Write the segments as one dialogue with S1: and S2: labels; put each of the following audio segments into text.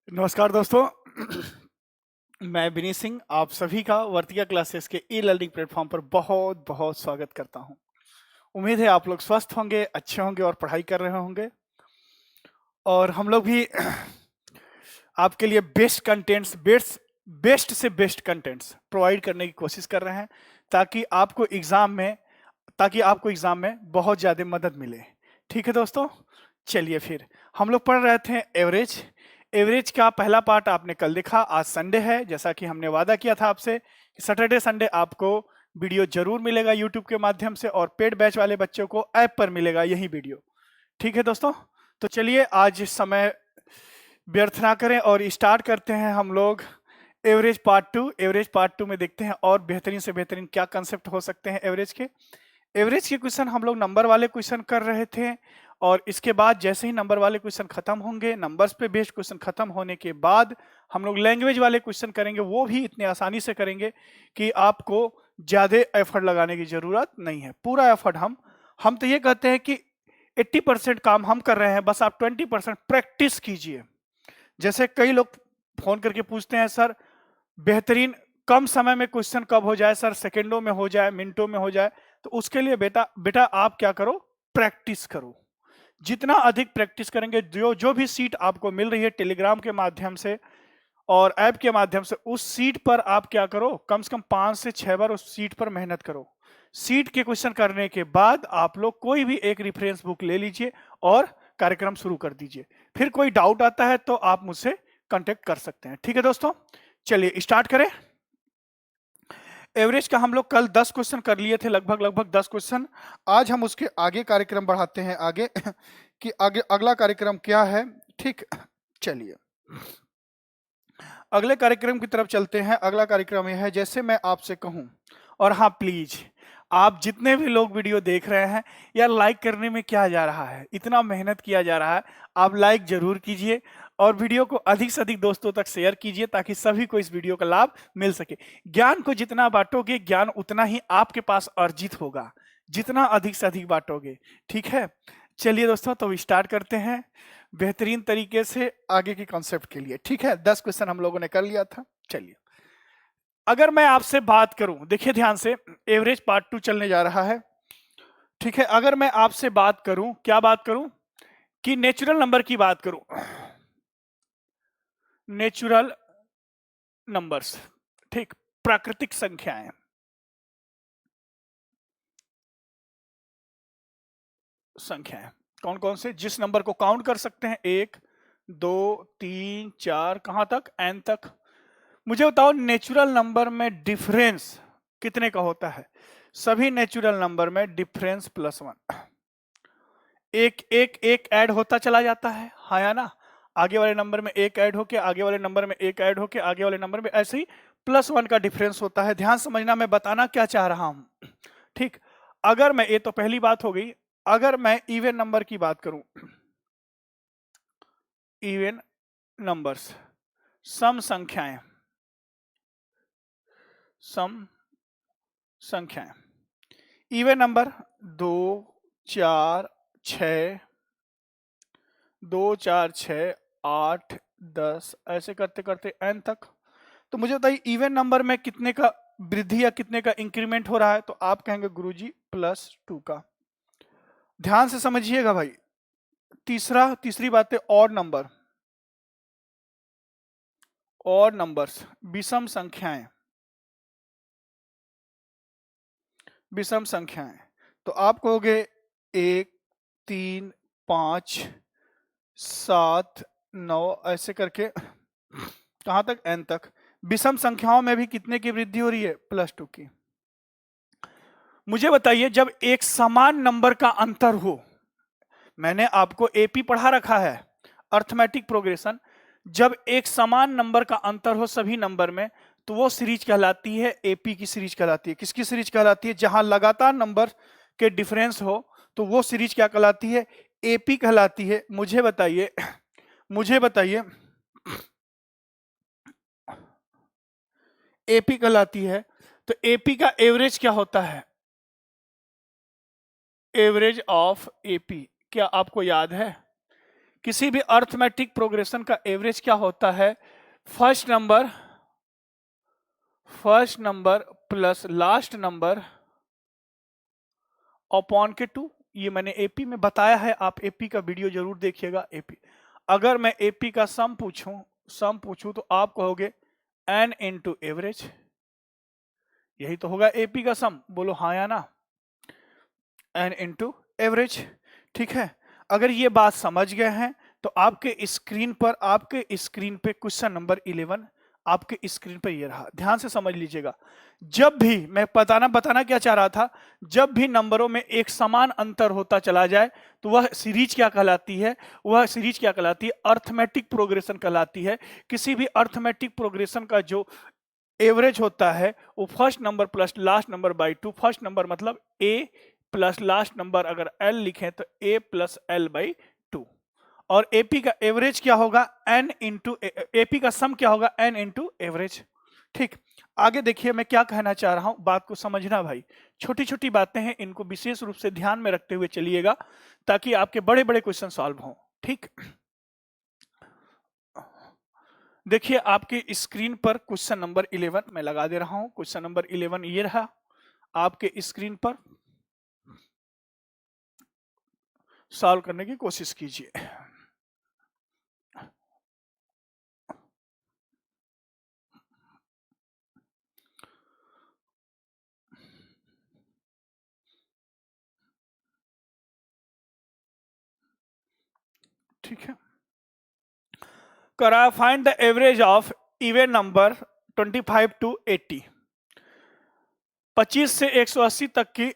S1: नमस्कार दोस्तों। मैं विनीत सिंह आप सभी का वर्तिका क्लासेस के ई लर्निंग प्लेटफॉर्म पर बहुत बहुत स्वागत करता हूं। उम्मीद है आप लोग स्वस्थ होंगे, अच्छे होंगे और पढ़ाई कर रहे होंगे। और हम लोग भी आपके लिए बेस्ट कंटेंट्स, बेस्ट से बेस्ट कंटेंट्स प्रोवाइड करने की कोशिश कर रहे हैं ताकि आपको एग्जाम में बहुत ज़्यादा मदद मिले। ठीक है दोस्तों, चलिए फिर हम लोग पढ़ रहे थे एवरेज का पहला पार्ट आपने कल देखा। आज संडे है, जैसा कि हमने वादा किया था आपसे कि सैटरडे संडे आपको वीडियो जरूर मिलेगा यूट्यूब के माध्यम से, और पेड बैच वाले बच्चों को ऐप पर मिलेगा यही वीडियो। ठीक है दोस्तों, तो चलिए आज समय व्यर्थ ना करें और स्टार्ट करते हैं हम लोग एवरेज पार्ट टू में देखते हैं और बेहतरीन से बेहतरीन क्या कंसेप्ट हो सकते हैं एवरेज के क्वेश्चन हम लोग नंबर वाले क्वेश्चन कर रहे थे। और इसके बाद जैसे ही नंबर वाले क्वेश्चन खत्म होंगे, नंबर्स पे बेस्ड क्वेश्चन खत्म होने के बाद हम लोग लैंग्वेज वाले क्वेश्चन करेंगे। वो भी इतने आसानी से करेंगे कि आपको ज्यादा एफर्ट लगाने की जरूरत नहीं है। पूरा एफर्ट हम तो ये कहते हैं कि 80% काम हम कर रहे हैं, बस आप 20% प्रैक्टिस कीजिए। जैसे कई लोग फोन करके पूछते हैं, सर बेहतरीन कम समय में क्वेश्चन कब हो जाए, सर सेकंडों में हो जाए, मिनटों में हो जाए। तो उसके लिए बेटा आप क्या करो, प्रैक्टिस करो। जितना अधिक प्रैक्टिस करेंगे, जो भी सीट आपको मिल रही है टेलीग्राम के माध्यम से और ऐप के माध्यम से, उस सीट पर आप क्या करो, कम से कम 5 से 6 बार उस सीट पर मेहनत करो। सीट के क्वेश्चन करने के बाद आप लोग कोई भी एक रेफरेंस बुक ले लीजिए और कार्यक्रम शुरू कर दीजिए। फिर कोई डाउट आता है तो आप मुझसे कांटेक्ट कर सकते हैं। ठीक है दोस्तों, चलिए स्टार्ट करें। एवरेज का हम लोग कल 10 क्वेश्चन कर लिए थे, लगभग 10 क्वेश्चन। आज हम उसके आगे कार्यक्रम बढ़ाते हैं आगे कि आगे अगला कार्यक्रम क्या है। ठीक, चलिए अगले कार्यक्रम की तरफ चलते हैं। अगला कार्यक्रम यह है, जैसे मैं आपसे कहूं, और हाँ प्लीज आप जितने भी लोग वीडियो देख रहे हैं, यार लाइक करने में क्या जा रहा है, इतना मेहनत किया जा रहा है, आप लाइक जरूर कीजिए और वीडियो को अधिक से अधिक दोस्तों तक शेयर कीजिए ताकि सभी को इस वीडियो का लाभ मिल सके। ज्ञान को जितना बांटोगे, ज्ञान उतना ही आपके पास अर्जित होगा, जितना अधिक से अधिक बांटोगे। ठीक है, चलिए दोस्तों तो स्टार्ट करते हैं बेहतरीन तरीके से आगे के कॉन्सेप्ट के लिए। ठीक है, 10 क्वेश्चन हम लोगों ने कर लिया था। चलिए अगर मैं आपसे बात करूं, देखिए ध्यान से, एवरेज पार्ट 2 चलने जा रहा है। ठीक है, अगर मैं आपसे बात करूं, क्या बात करूं, कि नेचुरल नंबर की बात करूं, नेचुरल नंबर्स, ठीक, प्राकृतिक संख्याएं, कौन कौन से, जिस नंबर को काउंट कर सकते हैं, 1 2 3 4 कहां तक, एन तक। मुझे बताओ नेचुरल नंबर में डिफरेंस कितने का होता है। सभी नेचुरल नंबर में डिफरेंस +1, एक एक एक ऐड होता चला जाता है, हाँ या ना। आगे वाले नंबर में एक ऐड होके, आगे वाले नंबर में एक ऐड होके, आगे वाले नंबर में, ऐसे ही +1 का डिफरेंस होता है। ध्यान समझना, मैं बताना क्या चाह रहा हूं। ठीक, अगर मैं, ये तो पहली बात हो गई, अगर मैं इवन नंबर की बात करूं, इवन नंबर्स, सम संख्याएं, सम संख्याएं, इवन नंबर 2 4 6, 2 4 6 8 10, ऐसे करते करते n तक। तो मुझे बताइए इवन नंबर में कितने का वृद्धि या कितने का इंक्रीमेंट हो रहा है। तो आप कहेंगे गुरुजी +2 का। ध्यान से समझिएगा भाई। तीसरी बात है ऑड नंबर, ऑड नंबर्स, विषम संख्याएं, विषम संख्याएं। तो आप कहोगे 1 3 5 7 9, ऐसे करके कहां तक, n तक। विषम संख्याओं में भी कितने की वृद्धि हो रही है, +2 की। मुझे बताइए जब एक समान नंबर का अंतर हो, मैंने आपको एपी पढ़ा रखा है, अर्थमेटिक प्रोग्रेशन, जब एक समान नंबर का अंतर हो सभी नंबर में, तो वो सीरीज कहलाती है, एपी की सीरीज कहलाती है। किसकी सीरीज कहलाती है, जहां लगातार नंबर के डिफरेंस हो तो वो सीरीज क्या कहलाती है, एपी कहलाती है। मुझे बताइए एपी कहलाती है। तो एपी का एवरेज क्या होता है, एवरेज ऑफ एपी, क्या आपको याद है किसी भी अर्थमेटिक प्रोग्रेशन का एवरेज क्या होता है? First number plus last number upon के 2। ये मैंने एपी में बताया है, आप एपी का वीडियो जरूर देखिएगा। एपी, अगर मैं एपी का सम पूछूं तो आप कहोगे एन इंटू एवरेज, यही तो होगा एपी का सम, बोलो हाँ या ना, एन इंटू एवरेज। ठीक है, अगर ये बात समझ गए हैं तो आपके स्क्रीन पे क्वेश्चन नंबर 11 आपके स्क्रीन पर ये रहा, ध्यान से समझ लीजिएगा। जब भी मैं बताना क्या चाह रहा था, जब भी नंबरों में एक समान अंतर होता चला जाए तो वह सीरीज क्या कहलाती है? अर्थमेटिक प्रोग्रेशन कहलाती है। किसी भी अर्थमेटिक प्रोग्रेशन का जो एवरेज होता है वो first number plus last number by 2, first number मतलब ए प्लस लास्ट नंबर अगर एल लिखें तो ए प्लस एल बाई 2, और एपी का एवरेज क्या होगा? एन इंटू एपी का सम क्या होगा? N into average. ठीक, आगे देखिए मैं क्या कहना चाह रहा हूं, बात को समझना भाई। छोटी छोटी बातें हैं, इनको विशेष रूप से ध्यान में रखते हुए चलिएगा ताकि आपके बड़े बड़े क्वेश्चन सॉल्व हों। ठीक, देखिए आपके स्क्रीन पर क्वेश्चन नंबर 11 मैं लगा दे रहा हूं। क्वेश्चन नंबर 11 ये रहा आपके स्क्रीन पर, सॉल्व करने की कोशिश कीजिए। ठीक है, करा find the average of even number 25 to 80, 25 से 180 तक की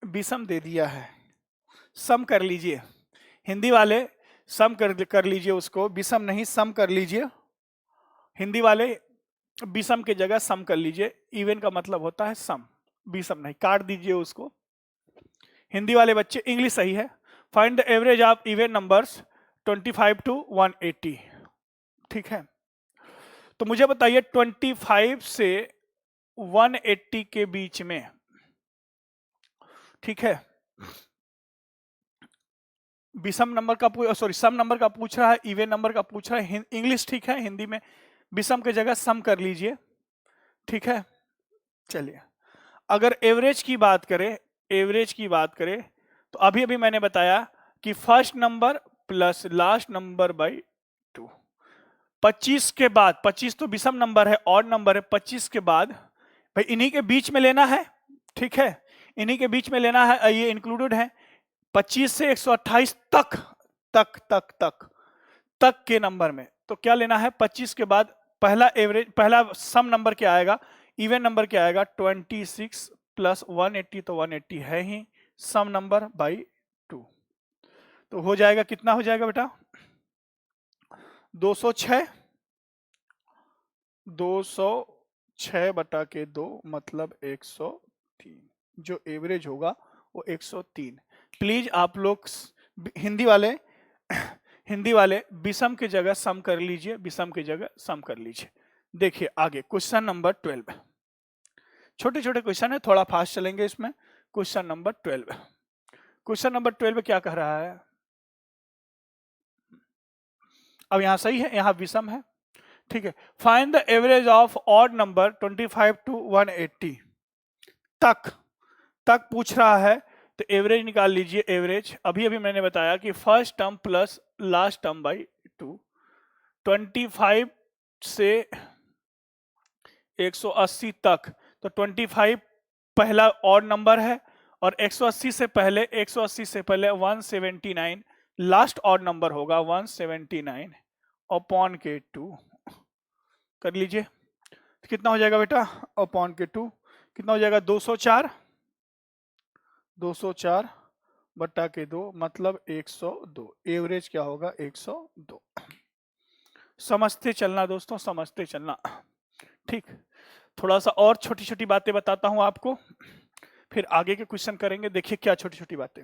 S1: विषम दे दिया है, सम कर लीजिए। हिंदी वाले सम कर लीजिए, उसको विषम नहीं सम कर लीजिए। हिंदी वाले विषम के जगह सम कर लीजिए, इवन का मतलब होता है सम, विषम नहीं, काट दीजिए उसको। हिंदी वाले बच्चे, इंग्लिश सही है। Find the average of even numbers 25 to 180। ठीक है, तो मुझे बताइए 25 से 180 के बीच में, ठीक है, विषम नंबर का सम नंबर का पूछ रहा है, इवन नंबर का पूछ रहा है। इंग्लिश ठीक है, हिंदी में विषम के जगह सम कर लीजिए। ठीक है, चलिए अगर एवरेज की बात करें तो अभी अभी मैंने बताया कि first number plus last number by 2। 25 के बाद, 25 तो विषम नंबर है, ऑड नंबर है, 25 के बाद भाई इन्हीं के बीच में लेना है। ठीक है, इन्हीं के बीच में लेना है, ये इंक्लूडेड है। 25 से 128 तक के नंबर में तो क्या लेना है? 25 के बाद पहला सम नंबर क्या आएगा? इवन नंबर क्या आएगा? 26 प्लस 180, तो 180 है ही सम नंबर बाई 2, तो हो जाएगा, कितना हो जाएगा बेटा? 206 बटा के 2 मतलब 103, जो एवरेज होगा वो 103। प्लीज आप लोग हिंदी वाले विषम के जगह सम कर लीजिए, विषम के जगह सम कर लीजिए। देखिए आगे क्वेश्चन नंबर 12, छोटे छोटे क्वेश्चन है, थोड़ा फास्ट चलेंगे इसमें। क्वेश्चन नंबर 12 क्या कह रहा है? अब यहां सही है, यहां विषम है। ठीक है, find the average of odd number 25 to 180 तक पूछ रहा है, तो एवरेज निकाल लीजिए। एवरेज अभी मैंने बताया कि first term plus last term by 2, 25 से 180 तक, तो 25 पहला ऑड नंबर है और 180 से पहले 179 लास्ट ऑड नंबर होगा, 179 अपॉन के 2 कर लीजिए। तो कितना हो जाएगा बेटा? अपॉन के 2 कितना हो जाएगा? 204 बट्टा के 2 मतलब 102। एवरेज क्या होगा? 102। समझते चलना दोस्तों, समझते चलना। ठीक, थोड़ा सा और छोटी छोटी बातें बताता हूं आपको, फिर आगे के क्वेश्चन करेंगे। देखिए क्या छोटी छोटी बातें।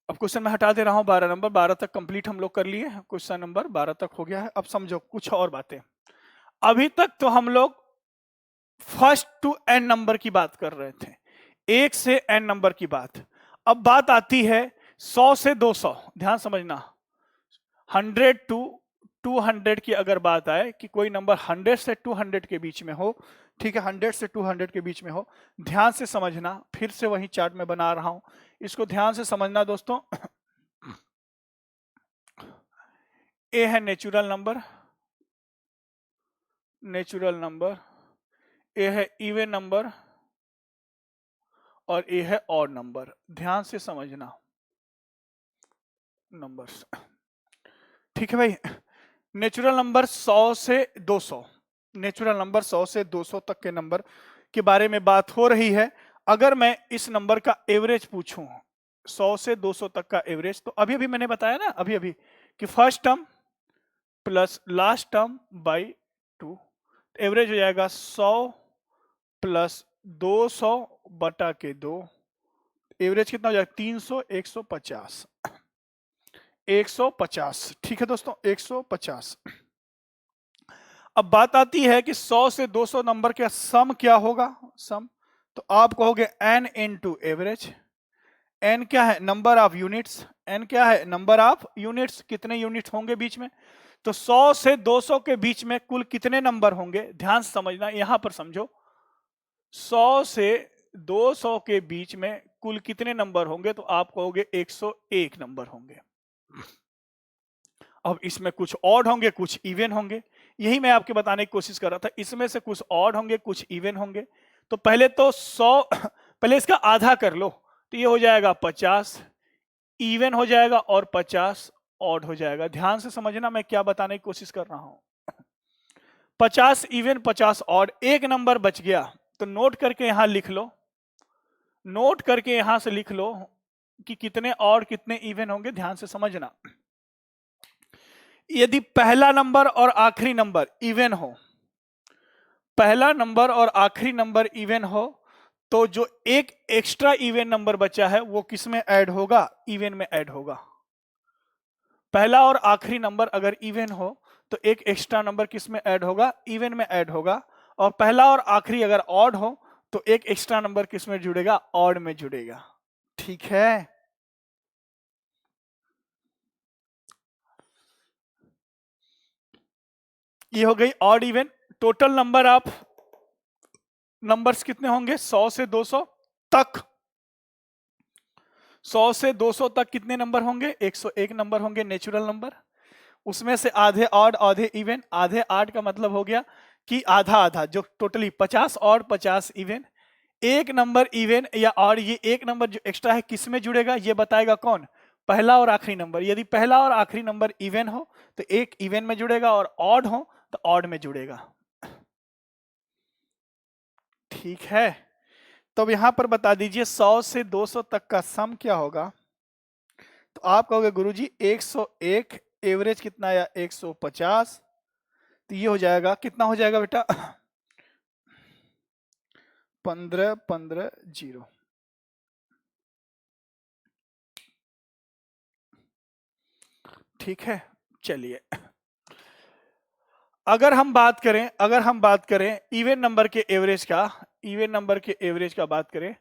S1: अब क्वेश्चन मैं हटा दे रहा हूं 12 नंबर, 12 तक कंप्लीट हम लोग कर लिए। क्वेश्चन नंबर 12 तक हो गया है। अब समझो कुछ और बातें। अभी तक तो हम लोग फर्स्ट टू एन नंबर की बात कर रहे थे, 1 से एन नंबर की बात। अब बात आती है 100 से 200, ध्यान समझना, 100 टू 200 की अगर बात आए कि कोई नंबर 100 से 200 के बीच में हो, ठीक है, 100 से 200 के बीच में हो, ध्यान से समझना, फिर से वही चार्ट में बना रहा हूं, इसको ध्यान से समझना दोस्तों। ए है नेचुरल नंबर, नेचुरल नंबर, ए है इवन नंबर और ए है ऑड नंबर, ध्यान से समझना नंबर्स, ठीक है भाई। नेचुरल नंबर 100 से 200, नेचुरल नंबर 100 से 200 तक के नंबर के बारे में बात हो रही है। अगर मैं इस नंबर का एवरेज पूछूं, 100 से 200 तक का एवरेज, तो अभी अभी मैंने बताया ना, अभी अभी कि first term plus last term by 2, average हो जाएगा 100 प्लस 200 बटा के 2, एवरेज कितना हो जाएगा 300, 150, 150, ठीक है दोस्तों, 150। अब बात आती है कि 100 से 200 नंबर का सम क्या होगा, सम, तो आप कहोगे n इनटू एवरेज, n क्या है, नंबर ऑफ यूनिट्स, n क्या है, नंबर ऑफ यूनिट्स, कितने यूनिट होंगे बीच में, तो 100 से 200 के बीच में कुल कितने नंबर होंगे, ध्यान से समझना, यहां पर समझो, 100 से 200 के बीच में कुल कितने नंबर होंगे, तो आप कहोगे 101 नंबर होंगे। अब इसमें कुछ ऑड होंगे, कुछ इवन होंगे, यही मैं आपके बताने की कोशिश कर रहा था, इसमें से कुछ ऑड होंगे, कुछ इवन होंगे। तो पहले तो 100 पहले इसका आधा कर लो, तो ये हो जाएगा 50 इवन हो जाएगा और 50 ऑड हो जाएगा। ध्यान से समझना मैं क्या बताने की कोशिश कर रहा हूं। 50 इवन 50 ऑड, एक नंबर बच गया, तो नोट करके यहां लिख लो, नोट करके यहां से लिख लो कि कितने ऑड कितने इवन होंगे। ध्यान से समझना, यदि पहला नंबर और आखिरी नंबर इवन हो, पहला नंबर और आखिरी नंबर इवन हो, तो जो एक एक्स्ट्रा इवन नंबर बचा है वो किस में ऐड होगा, इवन में ऐड होगा। पहला और आखिरी नंबर अगर इवन हो तो एक एक्स्ट्रा नंबर किस में ऐड होगा, इवन में ऐड होगा, और पहला और आखिरी अगर ऑड हो तो एक एक्स्ट्रा नंबर किस में जुड़ेगा, ऑड में जुड़ेगा, ठीक है। ये हो गई odd even. Total number of numbers कितने होंगे, 100 से 200 तक, 100 से 200 तक कितने नंबर होंगे, 101 नंबर होंगे नेचुरल नंबर, उसमें से आधे ऑड आधे इवन, आधे ऑड का मतलब हो गया कि आधा आधा, जो टोटली 50 ऑड 50 इवन, एक नंबर इवन या ऑड, ये एक नंबर जो एक्स्ट्रा है किस में जुड़ेगा, ये बताएगा कौन, पहला और आखिरी नंबर। यदि पहला और आखिरी नंबर इवन हो तो एक इवन में जुड़ेगा, और ऑड हो तो ऑड में जुड़ेगा, ठीक है। तो यहां पर बता दीजिए 100 से 200 तक का सम क्या होगा, तो आप कहोगे गुरुजी 101, एवरेज कितना आया 150, तो ये हो जाएगा, कितना हो जाएगा बेटा 15 15 0, ठीक है। चलिए अगर हम बात करें, अगर हम बात करें इवन नंबर के एवरेज का, इवन नंबर के एवरेज का बात करें,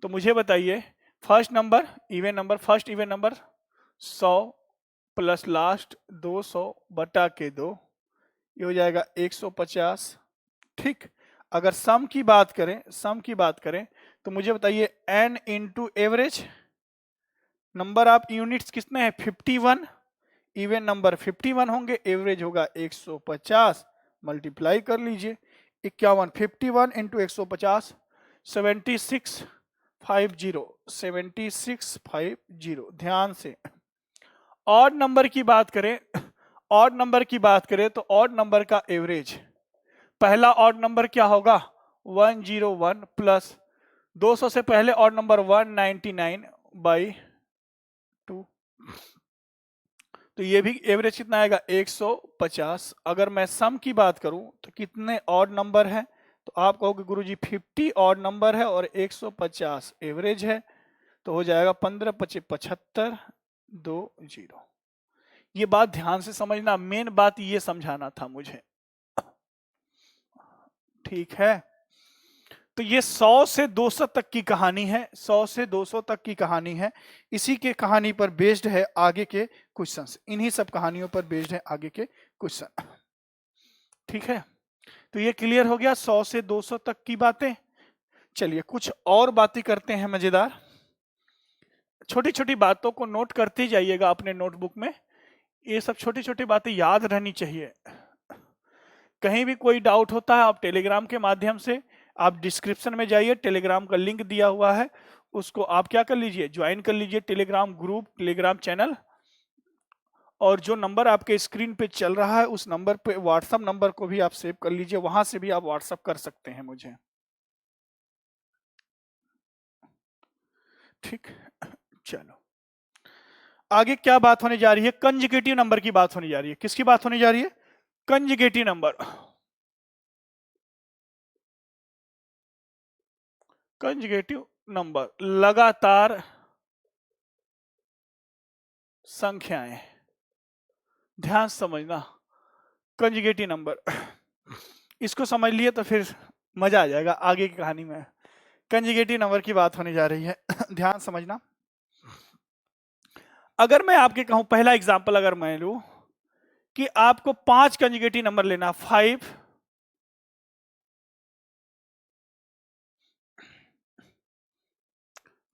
S1: तो मुझे बताइए first number even number, first even number 100 plus last 200 बटा के 2, ये हो जाएगा 150, ठीक। अगर सम की बात करें, सम की बात करें, तो मुझे बताइए n into average, number of units कितने हैं 51, इवन नंबर 51 होंगे, एवरेज होगा 150, मल्टीप्लाई कर लीजिए 51, 51 इंटू 150, 7650, 7650। ध्यान से ऑड नंबर की बात करें, ऑड नंबर की बात करें तो ऑड नंबर का एवरेज, पहला ऑड नंबर क्या होगा 101 प्लस 200 से पहले ऑड नंबर 199 बाई 2, तो ये भी एवरेज कितना आएगा 150। अगर मैं सम की बात करूं तो कितने ऑड नंबर है, तो आप कहोगे गुरुजी 50 ऑड नंबर है और 150 एवरेज है, तो हो जाएगा 15 25 75 2 0। ये बात ध्यान से समझना, मेन बात ये समझाना था मुझे, ठीक है। तो तो ये 100 से 200 तक की कहानी है, 100 से 200 तक की कहानी है। इसी के कहानी पर बेस्ड है आगे के क्वेश्चंस, इन्हीं सब कहानियों पर बेस्ड है आगे के क्वेश्चन। ठीक है, तो ये क्लियर हो गया 100 से 200 तक की बातें। चलिए कुछ और बातें करते हैं मजेदार। छोटी छोटी बातों को नोट करते जाइएगा अपने नोटबुक में, ये सब छोटी छोटी बातें याद रहनी चाहिए। कहीं भी कोई डाउट होता है आप टेलीग्राम के माध्यम से, आप डिस्क्रिप्शन में जाइए, टेलीग्राम का लिंक दिया हुआ है, उसको आप क्या कर लीजिए, ज्वाइन कर लीजिए, टेलीग्राम ग्रुप, टेलीग्राम चैनल। और जो नंबर आपके स्क्रीन पे चल रहा है उस नंबर पे, व्हाट्सएप नंबर को भी आप सेव कर लीजिए, वहां से भी आप व्हाट्सएप कर सकते हैं मुझे। ठीक, चलो आगे क्या बात होने जा रही है, कंजुगेटिव नंबर की बात होने जा रही है। किसकी बात होने जा रही है, कंजुगेटिव नंबर। कंजुगेटिव नंबर लगातार संख्याएं, ध्यान समझना, कंजुगेटिव नंबर इसको समझ लिए तो फिर मजा आ जाएगा आगे की कहानी में। कंजुगेटिव नंबर की बात होने जा रही है ध्यान समझना। अगर मैं आपके कहूं, पहला एग्जांपल अगर मैं लूं कि आपको 5 कंजुगेटिव नंबर लेना, 5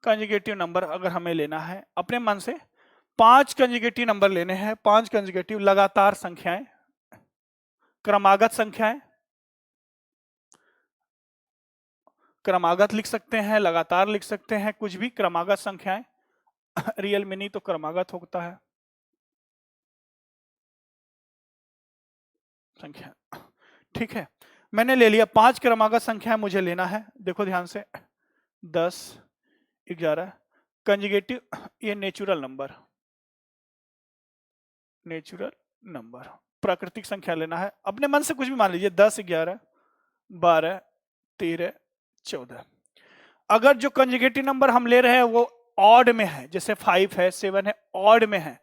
S1: कंजुगेटिव नंबर अगर हमें लेना है अपने मन से, 5 कंजुगेटिव नंबर लेने हैं, 5 कंजुगेटिव लगातार संख्याएं, क्रमागत संख्याएं, क्रमागत लिख सकते हैं, लगातार लिख सकते हैं, कुछ भी क्रमागत संख्याएं रियल में नहीं तो क्रमागत होता है संख्या। ठीक है, मैंने ले लिया 5 क्रमागत संख्याएं मुझे लेना है। देखो ध्यान से, 10, 11 कंजुगेटिव, ये नेचुरल नंबर, नेचुरल नंबर प्राकृतिक संख्या लेना है, अपने मन से कुछ भी मान लीजिए, 10, 11, 12, 13, 14। अगर जो कंजुगेटिव नंबर हम ले रहे हैं वो ऑड में है, जैसे 5 है, 7 है, ऑड में है,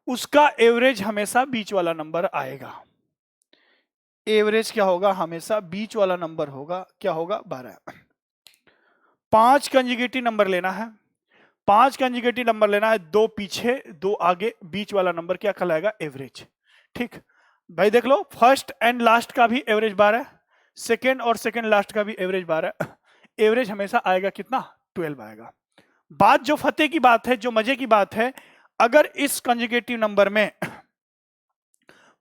S1: उसका एवरेज हमेशा बीच वाला नंबर आएगा। एवरेज क्या होगा, हमेशा बीच वाला नंबर होगा, क्या होगा, 12। 5 कंजुगेटिव नंबर लेना है, 5 कंजुगेटिव नंबर लेना है, 2 पीछे 2 आगे, बीच वाला नंबर क्या कहलाएगा, एवरेज। ठीक भाई, देख लो, फर्स्ट एंड लास्ट का भी एवरेज 12, सेकेंड और सेकेंड लास्ट का भी एवरेज 12, एवरेज हमेशा आएगा कितना, 12 आएगा। बात जो फतेह की बात है, जो मजे की बात है, अगर इस कंजुगेटिव नंबर में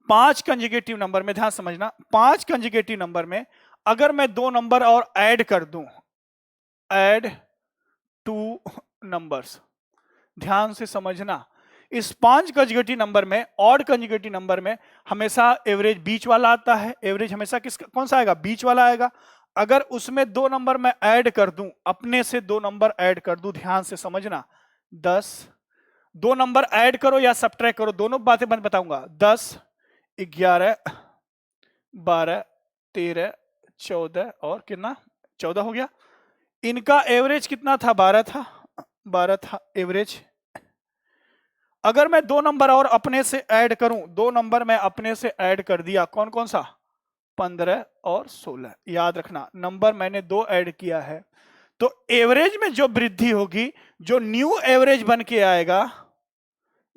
S1: 5 कंजुगेटिव नंबर में, ध्यान समझना, 5 कंजुगेटिव नंबर में अगर मैं 2 नंबर और ऐड कर दूं, ऐड 2 नंबर्स, ध्यान से समझना, इस 5 कंजुगेटिव नंबर में, ऑड कंजुगेटिव नंबर में हमेशा एवरेज बीच वाला आता है। एवरेज हमेशा कौन सा आएगा, बीच वाला आएगा। अगर उसमें 2 नंबर मैं ऐड कर दूं, अपने से 2 नंबर ऐड कर दूं, ध्यान से समझना, 10, 2 नंबर ऐड करो या सब्ट्रैक्ट करो, दोनों बातें मैं बताऊंगा, 10, 11, 12, 13, 14 और कितना, 14 हो गया। इनका एवरेज कितना था, 12 था, 12 था एवरेज। अगर मैं 2 नंबर और अपने से ऐड करूं, 2 नंबर मैं अपने से ऐड कर दिया, कौन कौन सा, 15 और 16। याद रखना, नंबर मैंने 2 ऐड किया है, तो एवरेज में जो वृद्धि होगी, जो न्यू एवरेज बन के आएगा,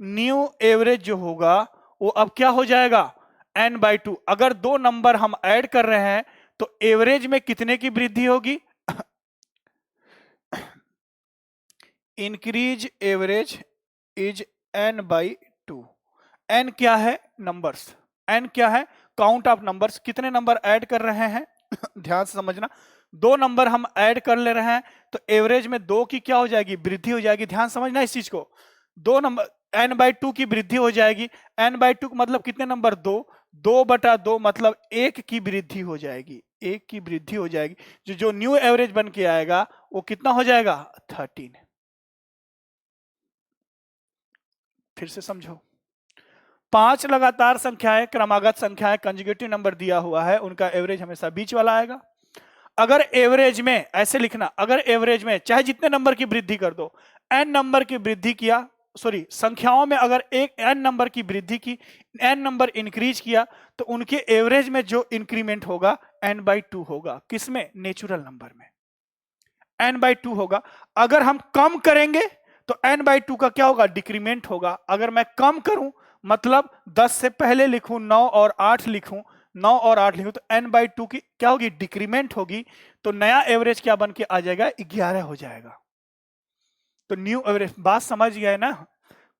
S1: न्यू एवरेज जो होगा वो अब क्या हो जाएगा, n/2। अगर 2 नंबर हम ऐड कर रहे हैं तो एवरेज में कितने की वृद्धि होगी, increase average is n/2। n क्या है, नंबर्स, n क्या है, काउंट ऑफ नंबर्स, कितने नंबर ऐड कर रहे हैं ध्यान से समझना, 2 नंबर हम ऐड कर ले रहे हैं तो एवरेज में 2 की क्या हो जाएगी, वृद्धि हो जाएगी। ध्यान समझना इस चीज को, 2 नंबर n/2 की वृद्धि हो जाएगी। n/2 मतलब कितने नंबर, 2, 2/2 मतलब 1 की वृद्धि हो जाएगी, 1 की वृद्धि हो जाएगी। जो न्यू एवरेज बन के आएगा वो कितना हो जाएगा, 13। फिर से समझो, 5 लगातार संख्याएं, क्रमागत संख्याएं, कंजुगेटिव नंबर दिया हुआ है, उनका एवरेज हमेशा बीच वाला आएगा। अगर एवरेज में, ऐसे लिखना, अगर एवरेज में चाहे जितने नंबर की वृद्धि कर दो, n नंबर की वृद्धि किया, सॉरी संख्याओं में अगर एक n नंबर की वृद्धि की, n नंबर इंक्रीज किया, तो उनके एवरेज में जो इंक्रीमेंट होगा n/2 होगा, किसमें, नेचुरल नंबर में। n/2 होगा। अगर हम कम करेंगे तो n/2 का क्या होगा, डिक्रीमेंट होगा। अगर मैं कम करूं मतलब 10 से पहले लिखूं 9 और 8 लिखूं, 9 और 8 लिखूं, तो n/2 की क्या होगी, डिक्रीमेंट होगी। तो नया एवरेज क्या बन के आ जाएगा, 11 हो जाएगा। तो न्यू एवरेज, बात समझ गए ना।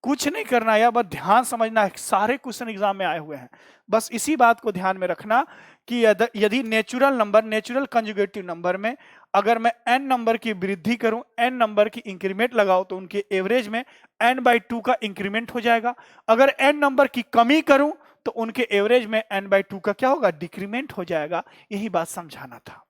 S1: कुछ नहीं करना है, बस ध्यान समझना है। सारे क्वेश्चन एग्जाम में आए हुए हैं, बस इसी बात को ध्यान में रखना कि यदि natural number, natural conjugative number में अगर मैं n नंबर की वृद्धि करूं, n नंबर की इंक्रीमेंट लगाओ, तो उनके एवरेज में n/2 का इंक्रीमेंट हो जाएगा। अगर n नंबर की कमी करूं तो उनके एवरेज में n/2 का क्या होगा, डिक्रीमेंट हो जाएगा। यही बात समझाना था,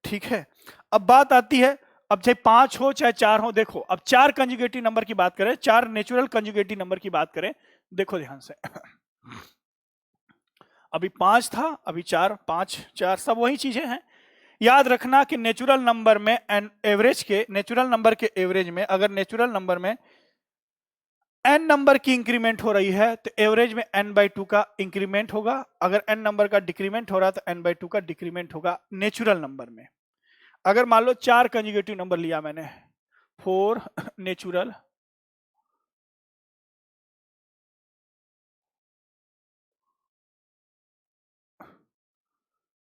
S1: ठीक है। अब बात आती है, अब चाहे 5 हो चाहे 4 हो, देखो अब 4 कंजुगेटिव नंबर की बात करें, 4 नेचुरल कंजुगेटिव नंबर की बात करें, देखो ध्यान से। अभी 5 था, अभी 4, 5 4 सब वही चीजें हैं। याद रखना कि नेचुरल नंबर में एवरेज के, नेचुरल नंबर के एवरेज में, अगर नेचुरल नंबर में n नंबर की इंक्रीमेंट हो रही है तो एवरेज में n/2 का इंक्रीमेंट होगा। अगर n नंबर का डिक्रीमेंट हो रहा है तो n/2 का डिक्रीमेंट होगा नेचुरल नंबर में। अगर मान लो 4 कंजुगेटिव नंबर लिया मैंने, 4 नेचुरल,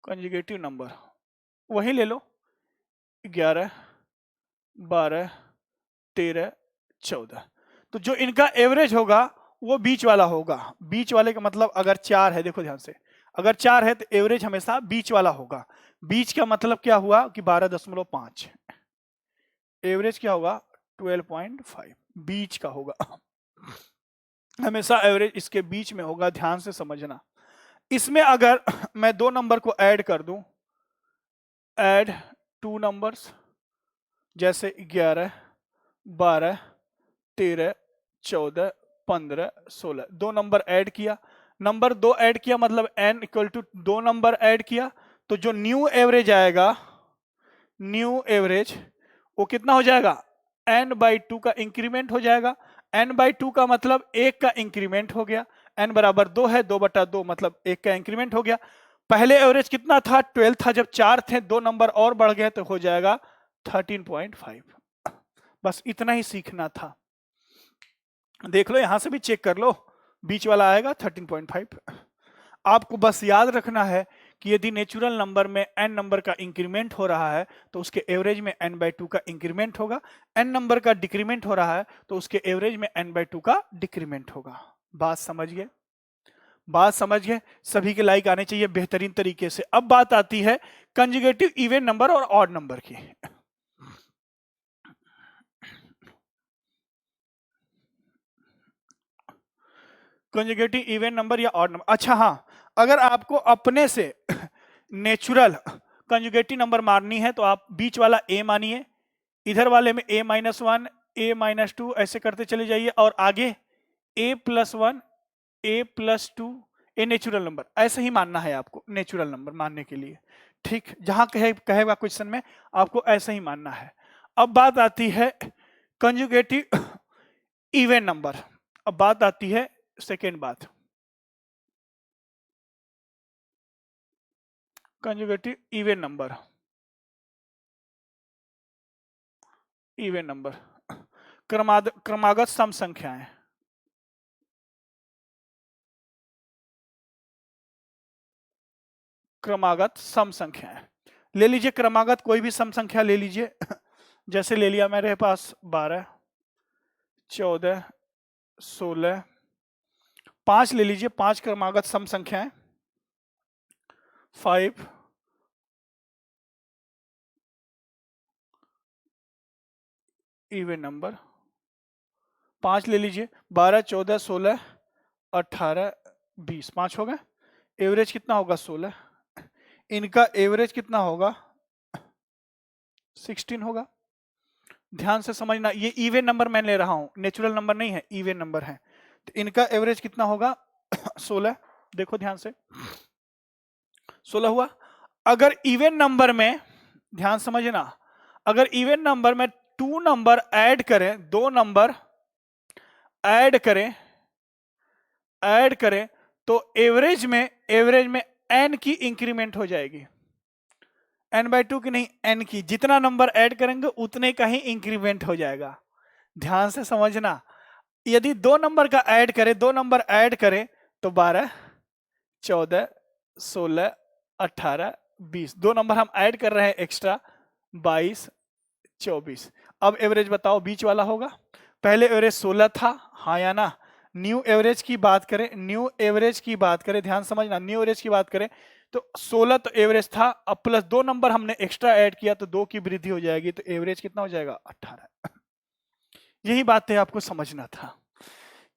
S1: कंजुगेटिव नंबर वही ले लो, 11 12 13 14, तो जो इनका एवरेज होगा वो बीच वाला होगा। बीच वाले का मतलब अगर 4 है, देखो ध्यान से, अगर 4 है तो एवरेज हमेशा बीच वाला होगा। बीच का मतलब क्या हुआ कि 12.5, एवरेज क्या होगा 12.5, बीच का होगा। हमेशा एवरेज इसके बीच में होगा, ध्यान से समझना। इसमें अगर मैं 2 नंबर को ऐड कर दूं, ऐड 2 नंबर्स, जैसे 11 12 13 14 15 16, 2 नंबर ऐड किया, नंबर 2 ऐड किया मतलब n equal to 2 number add किया, तो जो न्यू एवरेज आएगा, न्यू एवरेज वो कितना हो जाएगा, n/2 का इंक्रीमेंट हो जाएगा। n/2 का मतलब 1 का इंक्रीमेंट हो गया, n बराबर 2 है, 2/2 मतलब 1 का इंक्रीमेंट हो गया। पहले एवरेज कितना था, 12 था, जब 4 थे 2 नंबर और बढ़ गए तो हो जाएगा 13.5। बस इतना ही सीखना था। देख लो, यहां से भी चेक कर लो, बीच वाला आएगा 13.5। आपको बस याद रखना है कि यदि नेचुरल नंबर में n नंबर का इंक्रीमेंट हो रहा है तो उसके एवरेज में n/2 का इंक्रीमेंट होगा। n नंबर का डिक्रीमेंट हो रहा है तो उसके एवरेज में n/2 का डिक्रीमेंट होगा। बात समझ गए, बात समझ गए। सभी के लाइक आने चाहिए बेहतरीन तरीके से। अब बात आती है कंजुगेटिव इवन नंबर और ऑड नंबर की। कंजुगेटिव इवन नंबर या ऑड नंबर, अच्छा हाँ, अगर आपको अपने से नेचुरल कंजुगेटिव नंबर मारनी है तो आप बीच वाला a मानिए, इधर वाले में a-1 a-2 ऐसे करते चले जाइए, और आगे a+1 a+2 ये नेचुरल नंबर, ऐसे ही मानना है आपको नेचुरल नंबर मानने के लिए। ठीक, जहां कहेगा क्वेश्चन में आपको ऐसे ही मानना है। अब बात आती है कंजुगेटिव इवन नंबर। अब बात आती है सेकेंड बात, conjugative even number. Even number क्रमागत सम संख्याएं, क्रमागत सम संख्याएं ले लीजिए। क्रमागत कोई भी सम संख्या ले लीजिए, जैसे ले लिया मेरे पास 12 14 16, 5 ले लीजिए, 5 क्रमागत सम संख्याएं, 5 इवन नंबर, 5 ले लीजिए, 12 14 16 18 20, 5 हो गए। एवरेज कितना होगा 16, इनका एवरेज कितना होगा 16 होगा। ध्यान से समझना, ये इवन नंबर मैं ले रहा हूं, नेचुरल नंबर नहीं है, इवन नंबर है, तो इनका एवरेज कितना होगा 16। देखो ध्यान से, 16 हुआ। अगर इवन नंबर में, ध्यान समझना, अगर इवन नंबर में 2 नंबर ऐड करें, 2 नंबर ऐड करें तो एवरेज में n की इंक्रीमेंट हो जाएगी। n/2 की नहीं, n की। जितना नंबर ऐड करेंगे उतने का ही इंक्रीमेंट हो जाएगा। ध्यान से समझना, यदि दो नंबर का ऐड करें, दो नंबर ऐड करें तो 12, 14, 16, 18, 20, दो नंबर हम ऐड कर रहे हैं एक्स्ट्रा, 22, 24। अब एवरेज बताओ बीच वाला होगा। पहले एवरेज 16 था, हाँ या ना। न्यू एवरेज की बात करें, न्यू एवरेज की बात करें, ध्यान समझना, न्यू एवरेज की बात करें तो 16 तो एवरेज था, अब प्लस दो नंबर हमने एक्स्ट्रा ऐड किया तो 2 की वृद्धि हो जाएगी, तो एवरेज कितना हो जाएगा? 18। यही बात है, आपको समझना था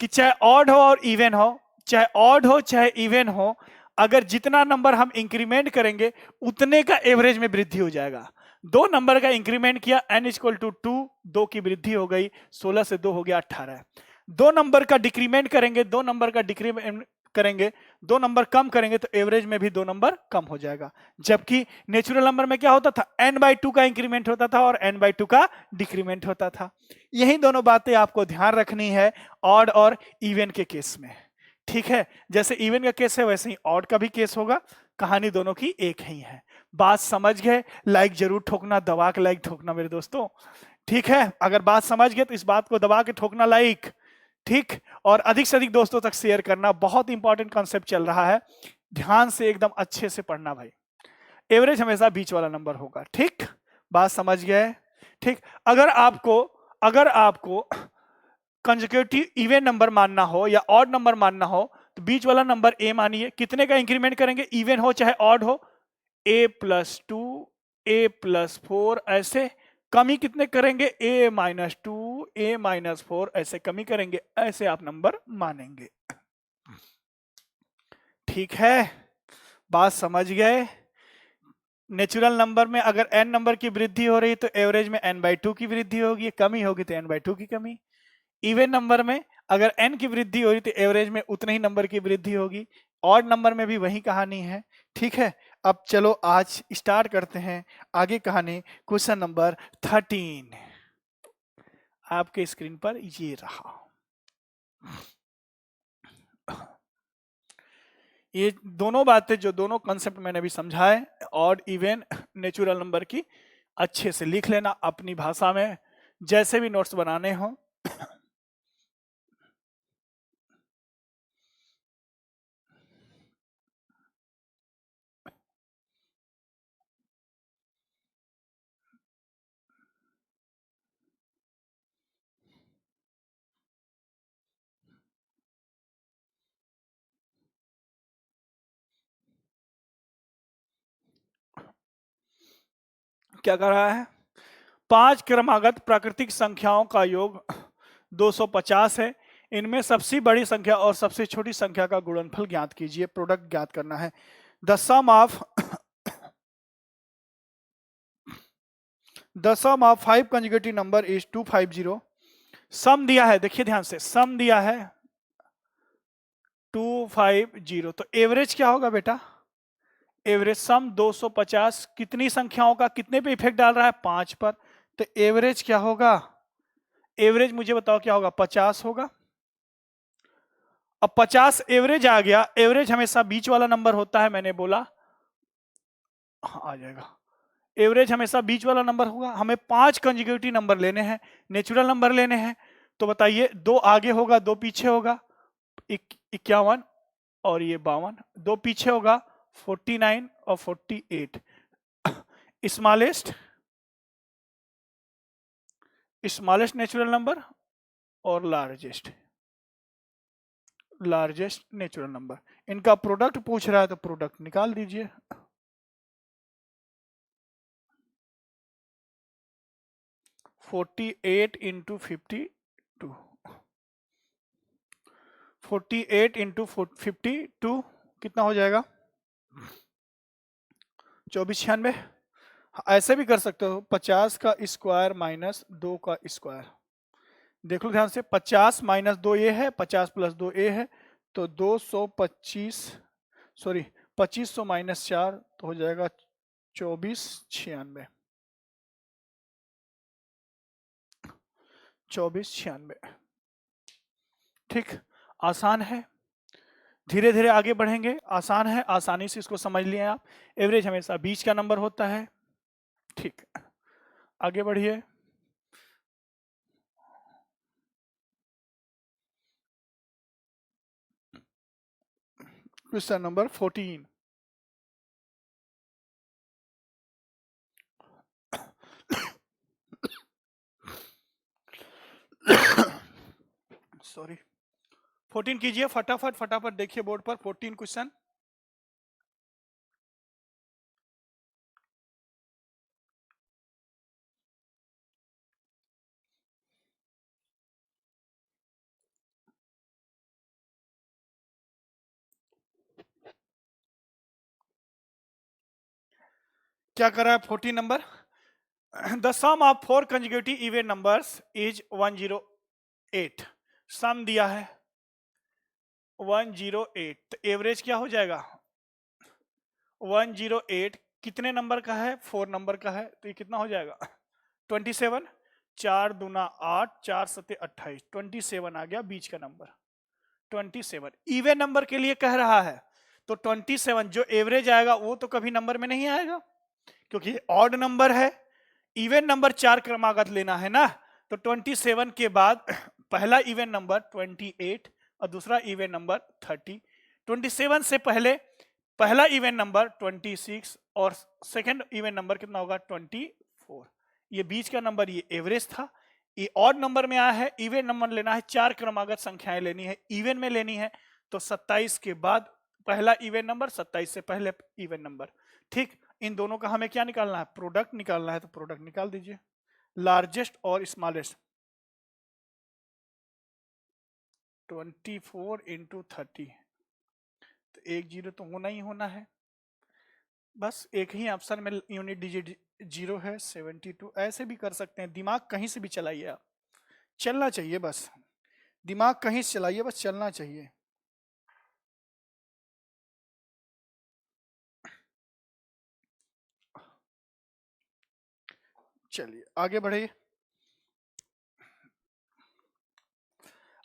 S1: कि चाहे ऑड हो और इवन हो, चाहे ऑड हो चाहे इवन हो, अगर जितना नंबर हम इंक्रीमेंट करेंगे उतने का एवरेज में वृद्धि हो जाएगा। दो नंबर का इंक्रीमेंट किया, n इक्वल टू 2, 2 की वृद्धि हो गई, 16 से 2 हो गया 18। दो नंबर का डिक्रीमेंट करेंगे, दो नंबर का डिक्रीमेंट करेंगे, दो नंबर कम करेंगे तो एवरेज में भी दो नंबर कम हो जाएगा। जबकि नेचुरल नंबर में क्या होता था? n/2 का इंक्रीमेंट होता था और n/2 का डिक्रीमेंट होता था। यही दोनों बातें आपको ध्यान रखनी है ऑड और इवन के केस में। ठीक है, जैसे इवन का केस है वैसे ही ऑड का भी केस होगा, कहानी दोनों की एक ही है। बात समझ गए? लाइक जरूर ठोकना, दबा के लाइक ठोकना मेरे दोस्तों। ठीक है, अगर बात समझ गए तो इस बात को दबा के ठोकना लाइक। ठीक, और अधिक से अधिक दोस्तों तक शेयर करना। बहुत इंपॉर्टेंट कॉन्सेप्ट चल रहा है, ध्यान से एकदम अच्छे से पढ़ना भाई। एवरेज हमेशा बीच वाला नंबर होगा। ठीक, बात समझ गए? ठीक, अगर आपको कंसेक्यूटिव इवन नंबर मानना हो या ऑड नंबर मानना हो तो बीच वाला नंबर ए मानिए। कितने का इंक्रीमेंट करेंगे? इवन हो चाहे ऑड हो, a+2, a+4, ऐसे। कमी कितने करेंगे? a-2, a-4, ऐसे कमी करेंगे, ऐसे आप नंबर मानेंगे। ठीक है, बात समझ गए? नेचुरल नंबर में अगर n नंबर की वृद्धि हो रही तो एवरेज में n/2 की वृद्धि होगी, कमी होगी तो n/2 की कमी। इवन नंबर में अगर n की वृद्धि हो रही तो एवरेज में उतने ही नंबर की वृद्धि होगी। ऑड नंबर में भी वही कहानी है। ठीक है, अब चलो आज स्टार्ट करते हैं आगे कहानी। क्वेश्चन नंबर 13 आपके स्क्रीन पर ये रहा। ये दोनों बातें, जो दोनों कॉन्सेप्ट मैंने अभी समझाए, ऑड इवन नेचुरल नंबर की, अच्छे से लिख लेना अपनी भाषा में, जैसे भी नोट्स बनाने हो। क्या कर रहा है? 5 क्रमागत प्राकृतिक संख्याओं का योग 250 है। इनमें सबसे बड़ी संख्या और सबसे छोटी संख्या का गुणनफल ज्ञात कीजिए। प्रोडक्ट ज्ञात करना है। The sum of 5 conjugative number is 250। Sum दिया है, देखिए ध्यान से, सम दिया है 250। तो एवरेज क्या होगा बेटा? एवरेज सम 250 कितनी संख्याओं का कितने पे इफेक्ट डाल रहा है? 5 पर। तो एवरेज क्या होगा? एवरेज मुझे बताओ क्या होगा? 50 होगा। अब 50 एवरेज आ गया। एवरेज हमेशा बीच वाला नंबर होता है, मैंने बोला। हाँ, आ जाएगा। एवरेज हमेशा बीच वाला नंबर होगा। हमें 5 कंजुगेटिव नंबर लेने हैं, नेचुरल नंबर लेने हैं। तो बताइए, 2 आगे होगा, 2 पीछे होगा, 51 और ये 52। 2 पीछे होगा, 49 और 48। स्मॉलेस्ट नेचुरल नंबर और लार्जेस्ट नेचुरल नंबर, इनका प्रोडक्ट पूछ रहा है तो प्रोडक्ट निकाल दीजिए। 48 इंटू 52, 48 इंटू 52 कितना हो जाएगा? 2496। ऐसे भी कर सकते हो, 50 का स्क्वायर माइनस 2 का स्क्वायर। देख लो ध्यान से, 50 माइनस 2 ये है, 50 प्लस 2 ए है, तो 225, सॉरी 2500 माइनस 4 तो हो जाएगा 2496। 2496। ठीक, आसान है, धीरे धीरे आगे बढ़ेंगे। आसान है, आसानी से इसको समझ लिए आप। एवरेज हमेशा बीच का नंबर होता है। ठीक, आगे बढ़िए। Question number 14। सॉरी, 14 कीजिए फटाफट फटाफट, देखिए बोर्ड पर 14 क्वेश्चन। क्या कर रहा है 14 number? The sum of 4 consecutive even numbers is 108। Sum दिया है 108, तो एवरेज क्या हो जाएगा? 108 कितने नंबर का है? 4 नंबर का है, तो ये कितना हो जाएगा? 27। 4 दूना 8, 4 सत्ते 28, 27 आ गया बीच का नंबर। 27 इवन नंबर के लिए कह रहा है, तो 27 जो एवरेज आएगा वो तो कभी नंबर में नहीं आएगा, क्योंकि ऑड नंबर है। इवन नंबर 4 क्रमागत लेना है ना, तो 27 के बाद पहला इवन नंबर 28 और दूसरा इवन नंबर 30। 27 से पहले पहला इवन नंबर 26 और सेकंड इवन नंबर कितना होगा? 24। ये बीच का नंबर ये एवरेज था। ये ऑड नंबर में आया है, इवन नंबर लेना है, 4 क्रमागत संख्याएं लेनी है, इवन में लेनी है, तो 27 के बाद पहला इवन नंबर, 27 से पहले इवन नंबर। ठीक, इन दोनों का हमें क्या निकालना है? प्रोडक्ट निकालना है, तो प्रोडक्ट निकाल दीजिए। लार्जेस्ट और स्मॉलेस्ट, 24 इंटू 30, तो 1 जीरो तो होना ही होना है। बस एक ही ऑप्शन में यूनिट डिजिट 0 है, 72। ऐसे भी कर सकते हैं, दिमाग कहीं से भी चलाइए आप, चलना चाहिए बस, दिमाग कहीं से चलाइए, बस चलना चाहिए। चलिए आगे बढ़िए।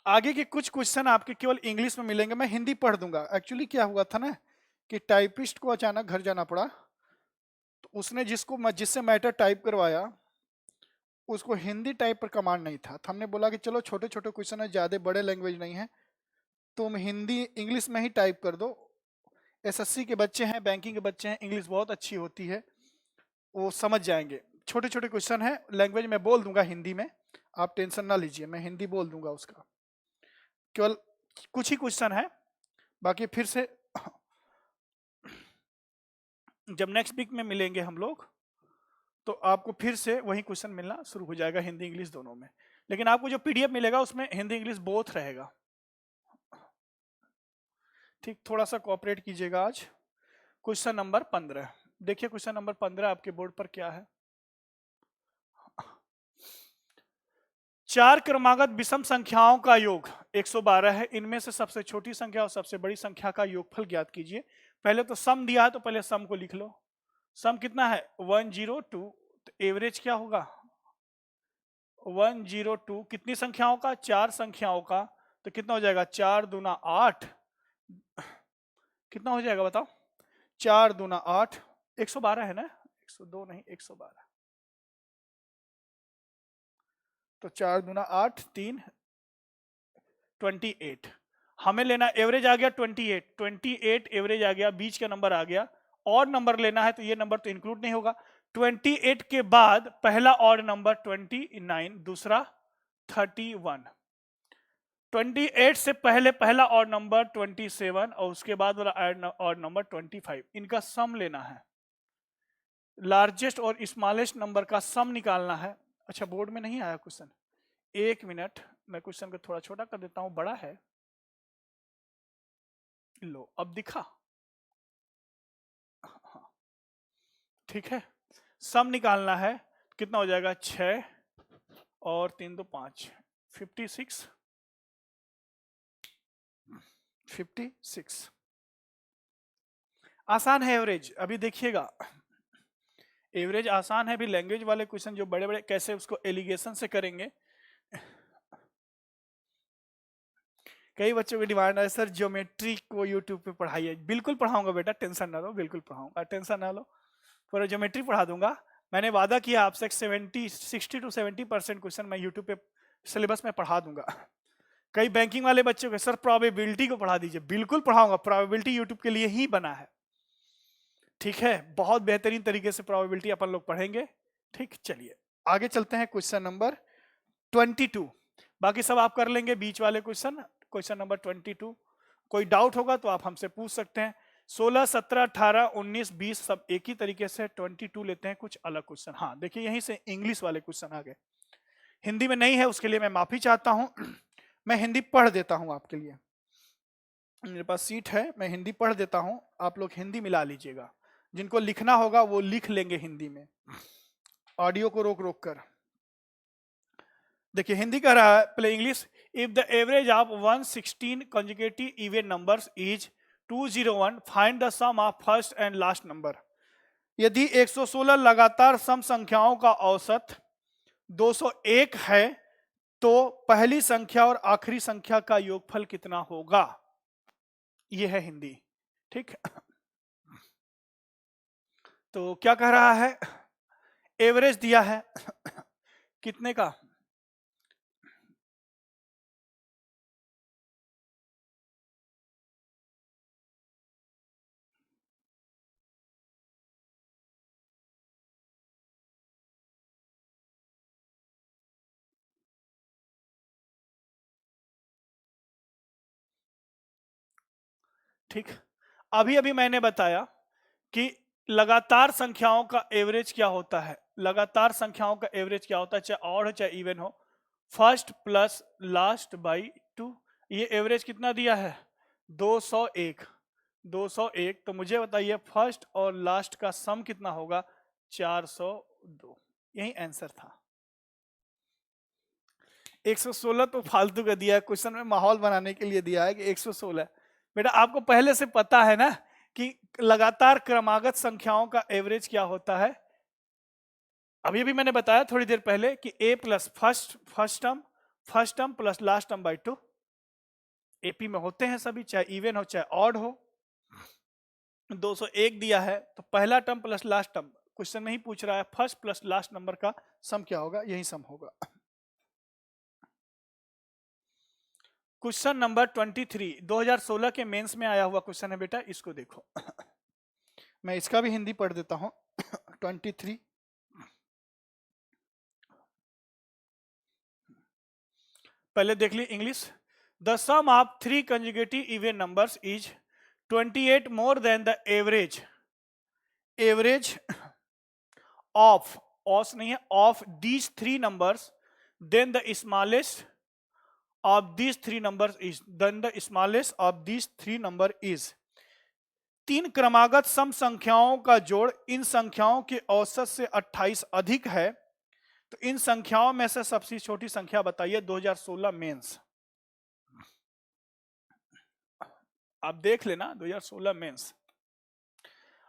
S1: आगे के कुछ क्वेश्चन आपके केवल इंग्लिश में मिलेंगे, मैं हिंदी पढ़ दूंगा। एक्चुअली क्या हुआ था ना कि टाइपिस्ट को अचानक घर जाना पड़ा, तो उसने जिससे मैटर टाइप करवाया उसको हिंदी टाइप पर कमांड नहीं था, तो हमने बोला कि चलो छोटे छोटे क्वेश्चन है, ज़्यादा बड़े लैंग्वेज नहीं है, तुम हिंदी इंग्लिश में ही टाइप कर दो। एसएससी के बच्चे हैं, बैंकिंग के बच्चे हैं, इंग्लिश बहुत अच्छी होती है, वो समझ जाएंगे। छोटे छोटे क्वेश्चन है, लैंग्वेज में बोल दूंगा हिंदी में, आप टेंशन ना लीजिए, मैं हिंदी बोल दूंगा उसका। केवल कुछ ही क्वेश्चन है, बाकी फिर से जब नेक्स्ट वीक में मिलेंगे हम लोग, तो आपको फिर से वही क्वेश्चन मिलना शुरू हो जाएगा, हिंदी इंग्लिश दोनों में। लेकिन आपको जो पीडीएफ मिलेगा उसमें हिंदी इंग्लिश बोथ रहेगा। ठीक, थोड़ा सा कोऑपरेट कीजिएगा आज। क्वेश्चन नंबर 15 देखिए, क्वेश्चन नंबर 15 आपके बोर्ड पर क्या है? 4 क्रमागत विषम संख्याओं का योग 112 है, इनमें से सबसे छोटी संख्या और सबसे बड़ी संख्या का योगफल ज्ञात कीजिए। पहले तो सम दिया है, तो पहले सम को लिख लो। सम कितना है? 102, तो एवरेज क्या होगा? 102 कितनी संख्याओं का? 4 संख्याओं का, तो कितना हो जाएगा? 4 दूना 8, कितना हो जाएगा बताओ? 4 दूना 8, 112 है ना, 102 नहीं, 112। तो 4 दूना 8, 3, 28। हमें लेना एवरेज आ गया 28, 28 एवरेज आ गया, बीच का नंबर आ गया। और नंबर लेना है, तो ये नंबर तो इंक्लूड नहीं होगा। 28 के बाद पहला और नंबर 29, दूसरा 31। 28 से पहले पहला और नंबर 27 और उसके बाद वाला और नंबर 25, इनका सम लेना है। लार्जेस्ट और स्मॉलेस्ट नंबर का सम निकालना है। अच्छा, बोर्ड में नहीं आया क्वेश्चन, एक मिनट, मैं क्वेश्चन को थोड़ा छोटा कर देता हूं, बड़ा है। लो, अब दिखा? हाँ, ठीक है। सम निकालना है, कितना हो जाएगा? 6 और 3 2 5, 56, 56। आसान है एवरेज, अभी देखिएगा, एवरेज आसान है। अभी लैंग्वेज वाले क्वेश्चन जो बड़े बड़े, कैसे उसको एलिगेशन से करेंगे। कई बच्चों की डिमांड है, सर ज्योमेट्री को यूट्यूब पे पढ़ाइए। बिल्कुल पढ़ाऊंगा बेटा, टेंशन ना लो, बिल्कुल पढ़ाऊंगा, टेंशन ना लो, पूरा ज्योमेट्री पढ़ा दूंगा। मैंने वादा किया आपसे 60 to 70% क्वेश्चन मैं यूट्यूब पे सिलेबस में पढ़ा दूंगा। कई बैंकिंग वाले बच्चों को सर प्रोबेबिलिटी को पढ़ा दीजिए, बिल्कुल पढ़ाऊंगा, प्रोबेबिलिटी यूट्यूब के लिए ही बना है। ठीक है, बहुत बेहतरीन तरीके से प्रोबेबिलिटी अपन लोग पढ़ेंगे। ठीक, चलिए आगे चलते हैं क्वेश्चन नंबर 22। बाकी सब आप कर लेंगे बीच वाले क्वेश्चन। क्वेश्चन नंबर 22, कोई डाउट होगा तो आप हमसे पूछ सकते हैं। 16, 17, 18, 19, 20 सब एक ही तरीके से, 22 लेते हैं कुछ अलग क्वेश्चन। हाँ देखिए, यहीं से इंग्लिश वाले क्वेश्चन आ गए। हिंदी में नहीं है, उसके लिए मैं माफी चाहता हूं। मैं हिंदी पढ़ देता हूं आपके लिए, मेरे पास सीट है, मैं हिंदी पढ़ देता हूं, आप लोग हिंदी मिला लीजिएगा। जिनको लिखना होगा वो लिख लेंगे हिंदी में, ऑडियो को रोक रोक कर। देखिए हिंदी कह रहा है, play English. If the average of 116 conjugative even numbers is 201, find the sum of first and last number. यदि 116 लगातार सम संख्याओं का औसत 201 है तो पहली संख्या और आखिरी संख्या का योगफल कितना होगा। यह है हिंदी। ठीक, तो क्या कह रहा है, एवरेज दिया है कितने का, ठीक। अभी अभी मैंने बताया कि लगातार संख्याओं का एवरेज क्या होता है। लगातार संख्याओं का एवरेज क्या होता है, चाहे ऑड हो चाहे इवन हो, फर्स्ट प्लस लास्ट बाई 2। ये एवरेज कितना दिया है, 201। 201, तो मुझे बताइए फर्स्ट और लास्ट का सम कितना होगा, 402। यही आंसर था। 116 तो फालतू का दिया है, क्वेश्चन में माहौल बनाने के लिए दिया है कि 116। बेटा आपको पहले से पता है ना कि लगातार क्रमागत संख्याओं का एवरेज क्या होता है। अभी भी मैंने बताया थोड़ी देर पहले कि a plus first term plus last term by 2। AP में होते हैं सभी, चाहे इवन हो चाहे ऑड हो। 201 दिया है तो पहला term plus last term, question में ही पूछ रहा है फर्स्ट प्लस लास्ट नंबर का सम क्या होगा, यही सम होगा। क्वेश्चन नंबर 23 2016 के मेंस में आया हुआ क्वेश्चन है बेटा, इसको देखो। मैं इसका भी हिंदी पढ़ देता हूं। 23, पहले देख ली English. The sum of 3 conjugative even numbers is 28 more than the average of नहीं है, of these 3 numbers, then the smallest of these 3 numbers is, then the smallest of these 3 number is. 3 क्रमागत सम संख्याओं का जोड़ इन संख्याओं के औसत से 28 अधिक है, तो इन संख्याओं में से सबसे छोटी संख्या बताइए। 2016 मेंस, आप देख लेना 2016 मेंस।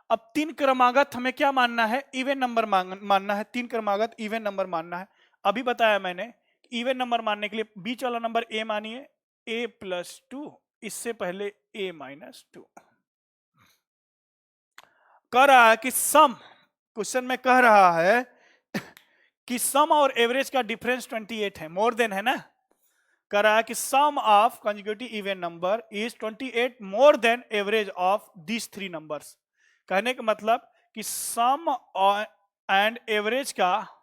S1: अब 3 क्रमागत हमें क्या मानना है, इवन नंबर मानना है। 3 क्रमागत इवन नंबर मानना है। अभी बताया मैंने, इवन नंबर मानने के लिए बीच वाला नंबर a मानिए, a प्लस 2, इससे पहले a माइनस 2। कह रहा है कि सम, क्वेश्चन में कह रहा है कि सम और एवरेज का डिफरेंस 28 है, मोर देन है ना। कह रहा है कि sum of conjugative even number is 28 more than average of this 3 numbers. कहने का मतलब कि सम एंड एवरेज का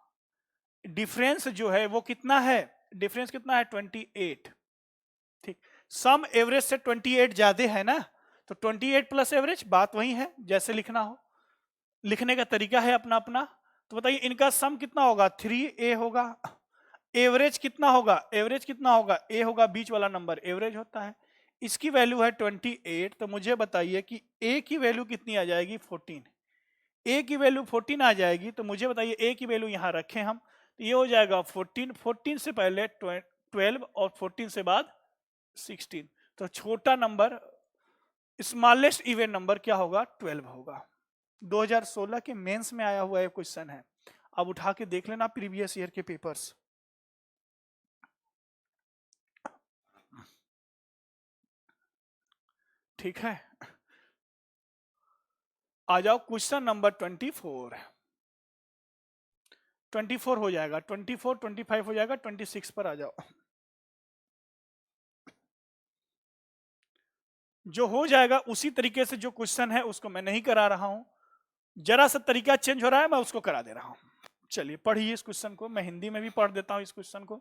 S1: डिफरेंस जो है वो कितना है, डिफरेंस कितना है, 28। ठीक, सम एवरेज से 28 ज्यादा है ना, तो 28 प्लस एवरेज, बात वही है, जैसे लिखना हो, लिखने का तरीका है अपना अपना। तो बताइए इनका सम कितना होगा, 3a होगा। एवरेज कितना होगा, एवरेज कितना होगा, a होगा, बीच वाला नंबर एवरेज होता है। इसकी वैल्यू है 28, तो मुझे बताइए कि a की वैल्यू कितनी आ जाएगी, 14। a की वैल्यू 14 आ जाएगी, तो मुझे बताइए a की वैल्यू यहां रखें हम, तो ये हो जाएगा 14। 14 से पहले 12 और 14 से बाद 16, तो छोटा नंबर, स्मॉलेस्ट इवन नंबर क्या होगा, 12 होगा। 2016 के मेंस में आया हुआ एक क्वेश्चन है, अब उठा के देख लेना प्रीवियस ईयर के पेपर्स। ठीक है, आ जाओ क्वेश्चन नंबर 24। 24 हो जाएगा, 24, 25 हो जाएगा, 26 पर आ जाओ। जो हो जाएगा उसी तरीके से जो क्वेश्चन है उसको मैं नहीं करा रहा हूं, जरा सा तरीका चेंज हो रहा है, मैं उसको करा दे रहा हूं। चलिए पढ़िए इस क्वेश्चन को, मैं हिंदी में भी पढ़ देता हूं इस क्वेश्चन को।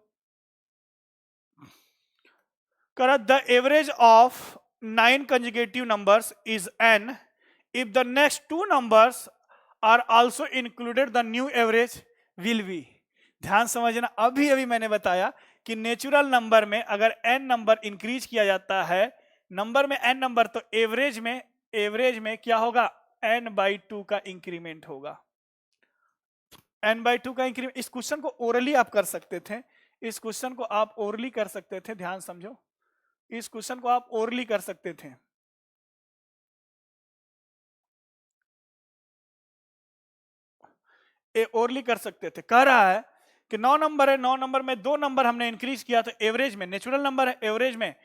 S1: करा the average of 9 conjugative numbers is n if the next 2 numbers are also included the new average will be। ध्यान समझना, अभी अभी मैंने बताया कि नेचुरल नंबर में अगर n नंबर इंक्रीज किया जाता है, नंबर में n नंबर, तो एवरेज में क्या होगा, n/2 का इंक्रीमेंट होगा। n/2 का इंक्रीमेंट, इस क्वेश्चन को ओरली आप कर सकते थे, इस क्वेश्चन को आप ओरली कर सकते थे, ध्यान समझो, इस क्वेश्चन को आप ओरली कर सकते थे। ओरली कर सकते थे। कह रहा है कि 9 नंबर है, 9 नंबर में 2 नंबर हमने इंक्रीज किया, तो एवरेज में, नेचुरल नंबर है, एवरेज में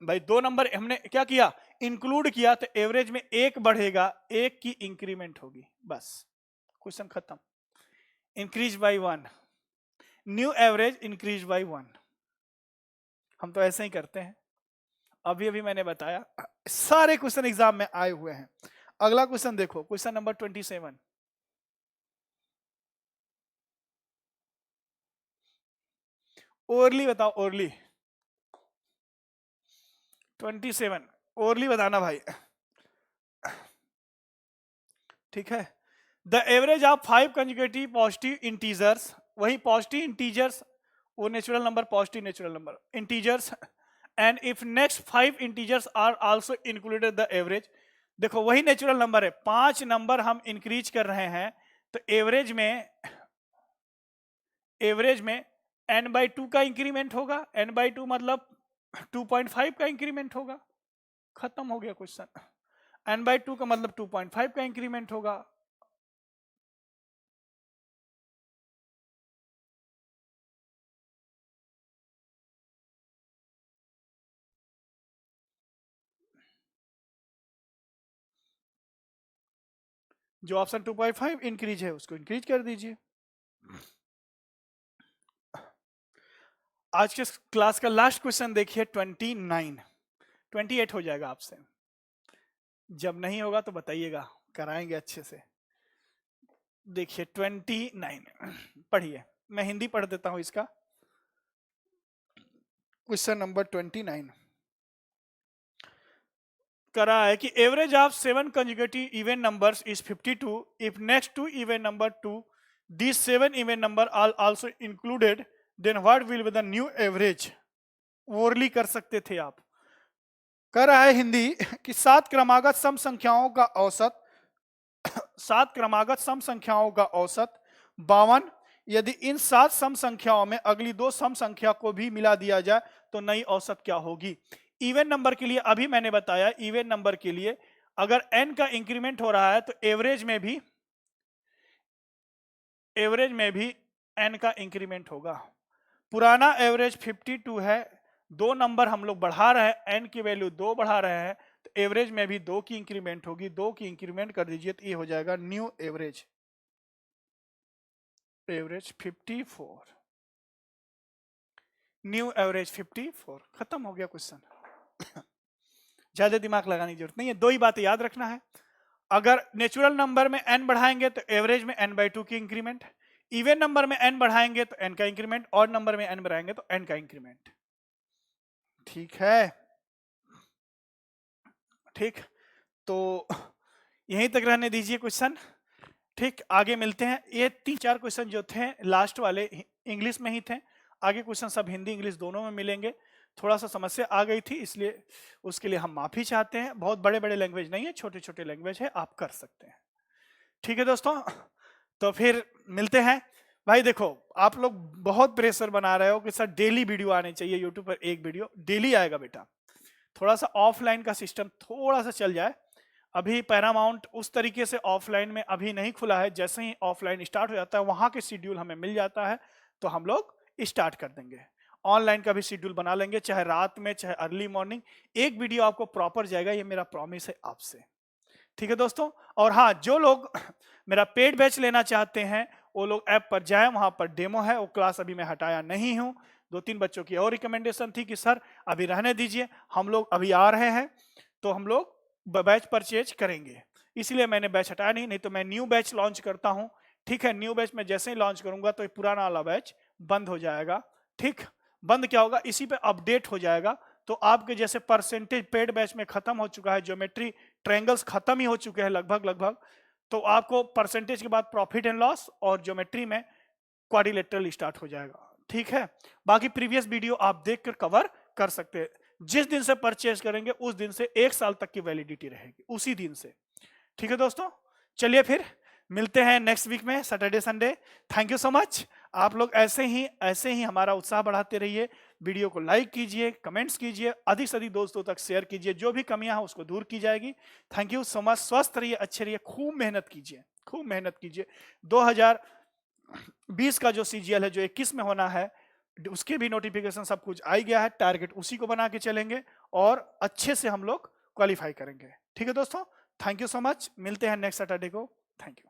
S1: भाई 2 नंबर हमने क्या किया, इंक्लूड किया, तो एवरेज में 1 बढ़ेगा, 1 की इंक्रीमेंट होगी, बस क्वेश्चन खत्म। Increase by 1, new average increase by 1। हम तो ऐसे ही करते हैं, अभी अभी मैंने बताया, सारे क्वेश्चन एग्जाम में आए हुए हैं। अगला क्वेश्चन देखो, क्वेश्चन नंबर 27। ओरली बताओ, ओरली 27 ओरली बताना भाई, ठीक है। The average of 5 conjugative positive integers, वही पॉजिटिव इंटीजर्स, वो natural number, positive natural number, integers, and if next 5 integers are also included the average. देखो वही नेचुरल नंबर है, 5 नंबर हम इंक्रीज कर रहे हैं, तो एवरेज में n/2 का इंक्रीमेंट होगा, n/2 मतलब 2.5 का इंक्रीमेंट होगा, खत्म हो गया क्वेश्चन। n/2 का मतलब 2.5 का इंक्रीमेंट होगा। जो ऑप्शन 2.5 इंक्रीज है उसको इंक्रीज कर दीजिए। आज के क्लास का लास्ट क्वेश्चन देखिए 29, 28 हो जाएगा आपसे, जब नहीं होगा तो बताइएगा, कराएंगे अच्छे से। देखिए 29 पढ़िए, मैं हिंदी पढ़ देता हूं इसका। क्वेश्चन नंबर 29 करा है कि average of 7 conjugative even numbers is 52 if next 2 even number 2 these 7 even number are also included, then what will be the new average। Orally कर सकते थे आप। कह रहा है हिंदी कि 7 क्रमागत सम संख्याओं का औसत, 7 क्रमागत सम संख्याओं का औसत 52, यदि इन 7 सम संख्याओं में अगली 2 सम संख्या को भी मिला दिया जाए तो नई औसत क्या होगी। इवन नंबर के लिए अभी मैंने बताया, इवन नंबर के लिए अगर n का इंक्रीमेंट हो रहा है तो एवरेज में भी n का इंक्रीमेंट होगा। पुराना एवरेज 52 है, 2 नंबर हम लोग बढ़ा रहे हैं, n की वैल्यू 2 बढ़ा रहे हैं, तो एवरेज में भी 2 की इंक्रीमेंट होगी, 2 की इंक्रीमेंट कर दीजिए तो ये हो जाएगा new average, average 54, new average 54। खत्म हो गया क्वेश्चन। ज्यादा दिमाग लगाने की जरूरत नहीं है, 2 ही बातें याद रखना है। अगर नेचुरल नंबर में n बढ़ाएंगे तो एवरेज में n/2 की इंक्रीमेंट, इवन नंबर में n बढ़ाएंगे तो n का इंक्रीमेंट, और नंबर में n बढ़ाएंगे तो n का इंक्रीमेंट। ठीक है, ठीक, तो यहीं तक रहने दीजिए क्वेश्चन, ठीक। आगे मिलते हैं, ये 3-4 क्वेश्चन जो थे लास्ट वाले इंग्लिश में ही थे, आगे क्वेश्चन सब हिंदी इंग्लिश दोनों में मिलेंगे। थोड़ा सा समस्या आ गई थी, इसलिए उसके लिए हम माफी चाहते हैं। बहुत बड़े बड़े लैंग्वेज नहीं है, छोटे छोटे लैंग्वेज है, आप कर सकते हैं। ठीक है दोस्तों, तो फिर मिलते हैं। भाई देखो, आप लोग बहुत प्रेशर बना रहे हो कि सर डेली वीडियो आने चाहिए, यूट्यूब पर एक वीडियो डेली आएगा बेटा। थोड़ा सा ऑफलाइन का सिस्टम थोड़ा सा चल जाए, अभी पैरामाउंट उस तरीके से ऑफलाइन में अभी नहीं खुला है, जैसे ही ऑफलाइन स्टार्ट हो जाता है वहां के शेड्यूल हमें मिल जाता है तो हम लोग स्टार्ट कर देंगे। ऑनलाइन का भी शेड्यूल बना लेंगे, चाहे रात में चाहे अर्ली मॉर्निंग, एक वीडियो आपको प्रॉपर जाएगा, ये मेरा प्रॉमिस है आपसे। ठीक है दोस्तों, और हाँ, जो लोग मेरा पेड बैच लेना चाहते हैं वो लोग ऐप पर जाएं, वहां पर डेमो है, वो क्लास अभी मैं हटाया नहीं हूं। 2-3 बच्चों की और रिकमेंडेशन थी कि सर अभी रहने दीजिए, हम लोग अभी आ रहे हैं तो हम लोग बैच परचेज करेंगे, इसलिए मैंने बैच हटाया नहीं तो मैं न्यू बैच लॉन्च करता हूं। ठीक है, न्यू बैच में जैसे ही लॉन्च करूंगा तो ये पुराना वाला बैच बंद हो जाएगा। ठीक, बंद क्या होगा, इसी पे अपडेट हो जाएगा। तो आपके जैसे परसेंटेज पेड बैच में खत्म हो चुका है, ज्योमेट्री ट्रायंगल्स खत्म ही हो चुके हैं लगभग, तो आपको परसेंटेज के बाद प्रॉफिट एंड लॉस और ज्योमेट्री में क्वाड्रिलेटरल स्टार्ट हो जाएगा। ठीक है, बाकी प्रीवियस वीडियो आप देखकर कवर कर सकते हैं। जिस दिन से परचेज करेंगे उस दिन से 1 साल तक की वैलिडिटी रहेगी, उसी दिन से। ठीक है दोस्तों, चलिए फिर मिलते हैं नेक्स्ट वीक में Saturday Sunday. Thank you so much. आप लोग ऐसे ही हमारा उत्साह बढ़ाते रहिए। वीडियो को लाइक कीजिए, कमेंट्स कीजिए, अधिक से अधिक दोस्तों तक शेयर कीजिए, जो भी कमियां हैं उसको दूर की जाएगी। Thank you so much. स्वस्थ रहिए, अच्छे रहिए, खूब मेहनत कीजिए, खूब मेहनत कीजिए। 2020 का जो CGL है, जो 21 में होना है, उसके भी नोटिफिकेशन सब कुछ आ गया है। टारगेट उसी को बना के चलेंगे और अच्छे से हम लोग क्वालिफाई करेंगे। ठीक है दोस्तों, थैंक यू सो मच। मिलते हैं नेक्स्ट सैटरडे को। Thank you.